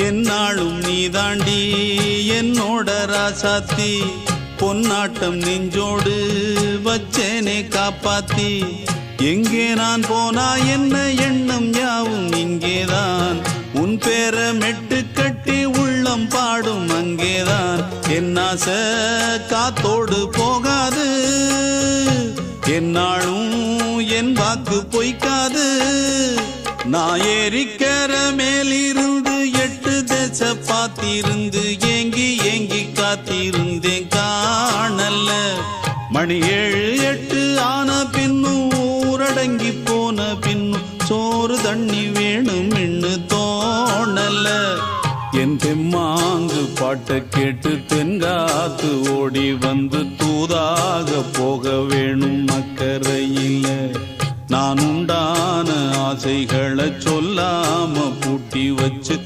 என்னாலும் நீதாண்டி என்னோட ராசாத்தி பொன்னாட்டம் நெஞ்சோடு வச்சேனே காப்பாத்தி எங்கே நான் போனா என்ன எண்ணம் யாவும் இங்கேதான் உன் பேர மெட்டு கட்டி உள்ளம் பாடும் அங்கேதான் என் ஆசை காத்தோடு போகாது என்னாலும் என் வாக்கு பொய்க்காது நான் ஏறிக்கிற மேலிருந்து 8 தேச பார்த்திருந்து ஏங்கி ஏங்கி காத்திருந்தேன் காணல்ல மணி 7 8 ஆன பின்னும் ஊரடங்கி போன பின்னும் சோறு தண்ணி வேணும் என்று தோணல என் தெம்மாங்கு பாட்டை கேட்டு தென்காத்து ஓடி வந்து தூதாக போக வேணும் அக்கறையில் நான் உண்டான ஆசைகளை சொல்லாம பூட்டி வச்சு